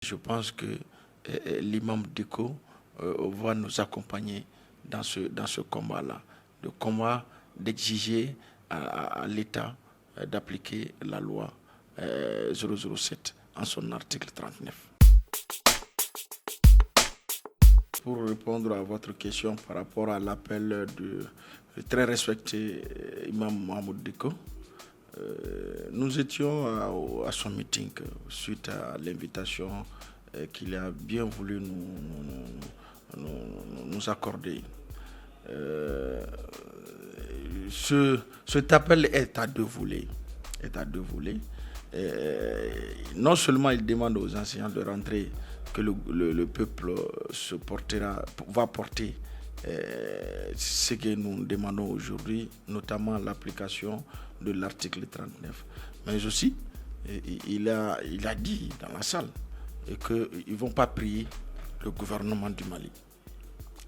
Je pense que l'imam Diko va nous accompagner dans ce combat-là. Le combat d'exiger à l'État d'appliquer la loi 007 en son article 39. Pour répondre à votre question par rapport à l'appel du très respecté imam Mohamed Diko, nous étions à son meeting suite à l'invitation qu'il a bien voulu nous accorder. Cet appel est à deux volets. Non seulement il demande aux enseignants de rentrer, que le peuple va porter ce que nous demandons aujourd'hui, notamment l'application de l'article 39. Mais aussi, il a dit dans la salle qu'ils ne vont pas prier le gouvernement du Mali.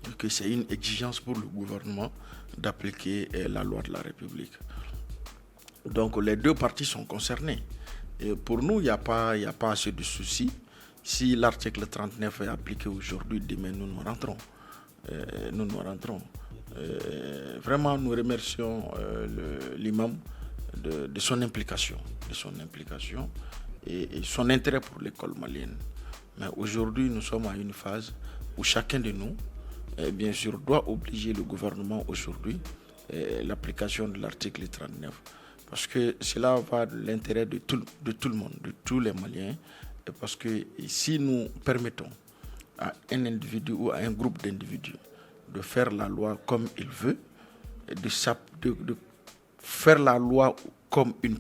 Et que c'est une exigence pour le gouvernement d'appliquer la loi de la République. Donc les deux parties sont concernées. Et pour nous, il n'y a pas assez de soucis. Si l'article 39 est appliqué aujourd'hui, demain nous rentrons. Vraiment, nous remercions l'imam de son implication, et son intérêt pour l'école malienne. Mais aujourd'hui, nous sommes à une phase où chacun de nous, bien sûr, doit obliger le gouvernement aujourd'hui l'application de l'article 39. Parce que cela va de l'intérêt de tout le monde, de tous les Maliens. Parce que si nous permettons à un individu ou à un groupe d'individus de faire la loi comme il veut, de faire la loi comme une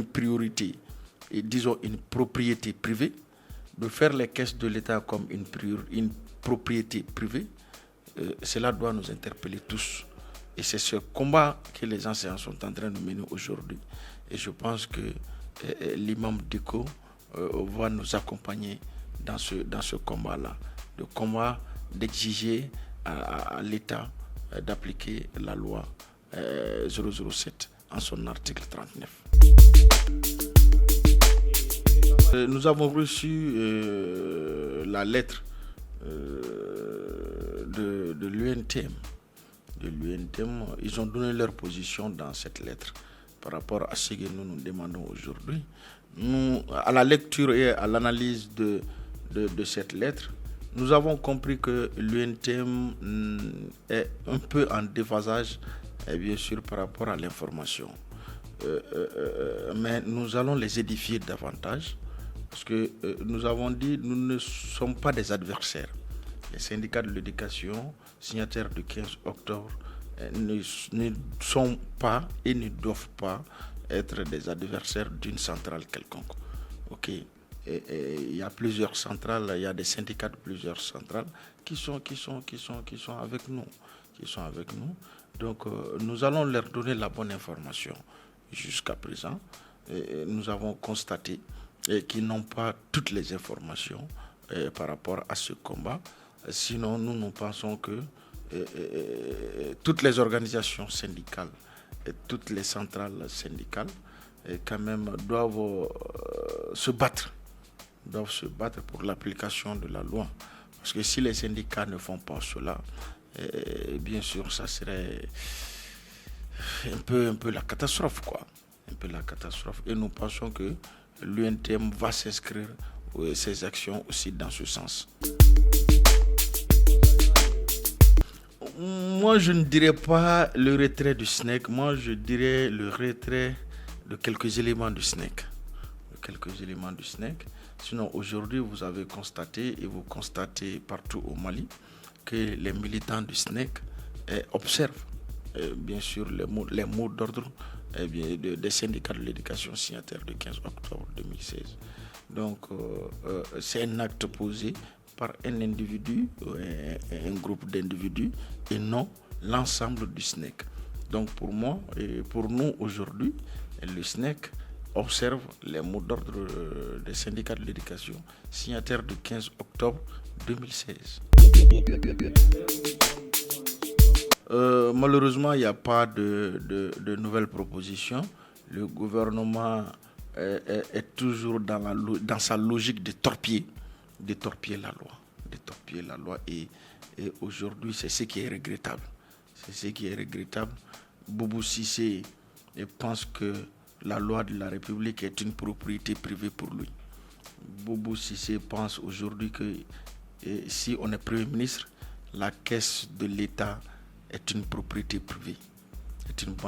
priorité, et disons une propriété privée, de faire les caisses de l'État comme une propriété privée, cela doit nous interpeller tous. Et c'est ce combat que les enseignants sont en train de mener aujourd'hui. Et je pense que l'imam Diko va nous accompagner dans ce combat-là. Le combat d'exiger à l'État d'appliquer la loi 007 en son article 39. Nous avons reçu la lettre de l'UNTM. Ils ont donné leur position dans cette lettre par rapport à ce que nous demandons aujourd'hui. Nous, à la lecture et à l'analyse de cette lettre, nous avons compris que l'UNTM est un peu en déphasage, bien sûr, par rapport à l'information. Mais nous allons les édifier davantage parce que nous avons dit nous ne sommes pas des adversaires. Les syndicats de l'éducation, signataires du 15 octobre, ne sont pas et ne doivent pas être des adversaires d'une centrale quelconque. Ok. Il y a plusieurs centrales, il y a des syndicats de plusieurs centrales qui sont avec nous. Donc nous allons leur donner la bonne information. Jusqu'à présent, nous avons constaté qu'ils n'ont pas toutes les informations par rapport à ce combat. Sinon, nous pensons que toutes les organisations syndicales et toutes les centrales syndicales quand même doivent se battre pour l'application de la loi. Parce que si les syndicats ne font pas cela, bien sûr, ça serait un peu la catastrophe, quoi. Et nous pensons que l'UNTM va s'inscrire ses actions aussi dans ce sens. Moi, je ne dirais pas le retrait du SNEC. Moi, je dirais le retrait de quelques éléments du SNEC. Sinon, aujourd'hui, vous avez constaté et vous constatez partout au Mali que les militants du SNEC observent bien sûr les mots d'ordre des syndicats de l'éducation signataires du 15 octobre 2016. Donc, c'est un acte posé par un individu, un groupe d'individus, et non l'ensemble du SNEC. Donc pour moi et pour nous aujourd'hui, le SNEC observe les mots d'ordre des syndicats de l'éducation signataires du 15 octobre 2016. Malheureusement, il n'y a pas de nouvelles propositions. Le gouvernement est toujours dans sa logique de torpiller de torpiller la loi. Et aujourd'hui, c'est ce qui est regrettable. Boubou Cissé pense que la loi de la République est une propriété privée pour lui. Boubou Cissé pense aujourd'hui que si on est Premier ministre, la caisse de l'État est une propriété privée.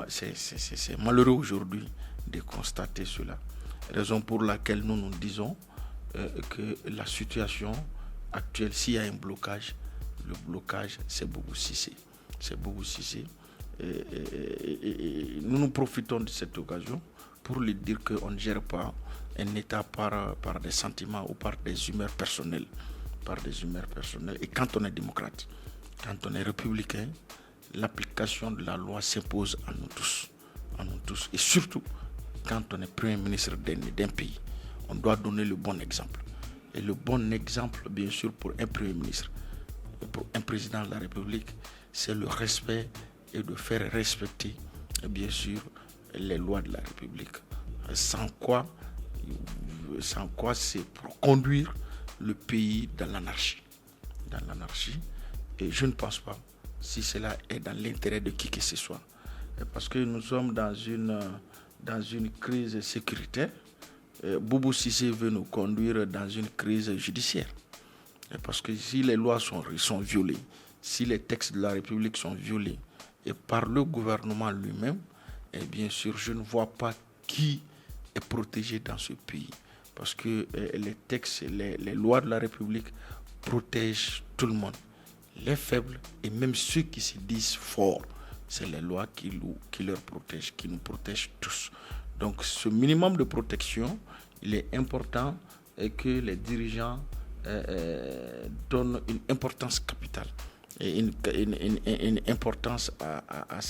C'est malheureux aujourd'hui de constater cela. Raison pour laquelle nous disons que la situation actuelle, s'il y a un blocage, le blocage, c'est Boubou Cissé. Nous profitons de cette occasion pour lui dire qu'on ne gère pas un État par des sentiments ou par des humeurs personnelles. Et quand on est démocrate, quand on est républicain, l'application de la loi s'impose à nous tous. Et surtout, quand on est Premier ministre d'un pays, on doit donner le bon exemple. Et le bon exemple, bien sûr, pour un Premier ministre, pour un président de la République, c'est le respect et de faire respecter, bien sûr, les lois de la République. Sans quoi c'est pour conduire le pays dans l'anarchie. Et je ne pense pas si cela est dans l'intérêt de qui que ce soit. Parce que nous sommes dans une crise sécuritaire. Boubou Cissé veut nous conduire dans une crise judiciaire. Parce que si les lois sont violées, si les textes de la République sont violés, et par le gouvernement lui-même, et bien sûr, je ne vois pas qui est protégé dans ce pays. Parce que les textes, les lois de la République protègent tout le monde. Les faibles et même ceux qui se disent forts, c'est les lois qui leur protègent, qui nous protègent tous. Donc ce minimum de protection, il est important que les dirigeants donnent une importance capitale et une importance à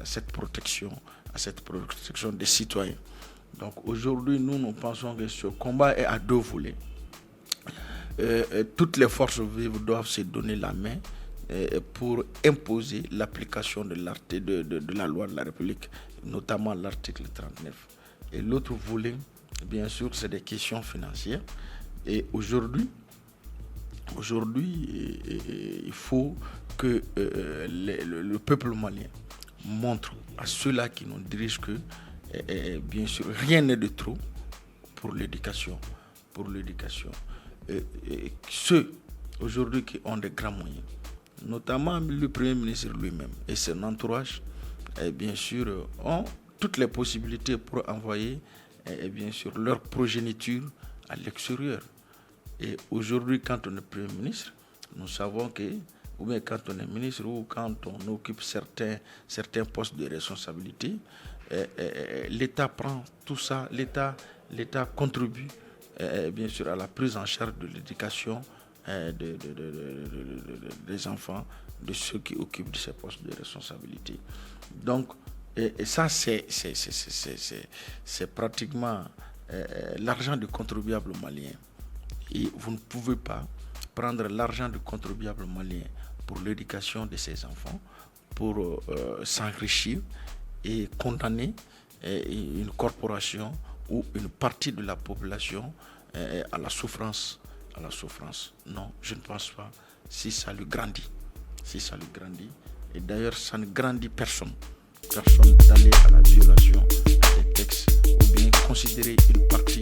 cette protection des citoyens. Donc aujourd'hui, nous pensons que ce combat est à deux volets. Toutes les forces vives doivent se donner la main pour imposer l'application de la loi de la République, notamment l'article 39. Et l'autre volet, bien sûr, c'est des questions financières. Et aujourd'hui, il faut que le peuple malien montre à ceux-là qui nous dirigent que, bien sûr, rien n'est de trop pour l'éducation. Ceux aujourd'hui qui ont des grands moyens, notamment le Premier ministre lui-même et son entourage, bien sûr, ont toutes les possibilités pour envoyer, bien sûr, leur progéniture à l'extérieur. Et aujourd'hui, quand on est Premier ministre, nous savons que, ou bien quand on est ministre, ou quand on occupe certains postes de responsabilité, l'État prend tout ça, l'État contribue, bien sûr, à la prise en charge de l'éducation des enfants, de ceux qui occupent de ces postes de responsabilité. Donc, et ça, c'est pratiquement l'argent du contribuable malien. Et vous ne pouvez pas prendre l'argent du contribuable malien pour l'éducation de ses enfants, pour s'enrichir et condamner une corporation ou une partie de la population à la souffrance. Non, je ne pense pas. Si ça lui grandit. Et d'ailleurs, ça ne grandit personne d'aller à la violation des textes ou bien considérer une partie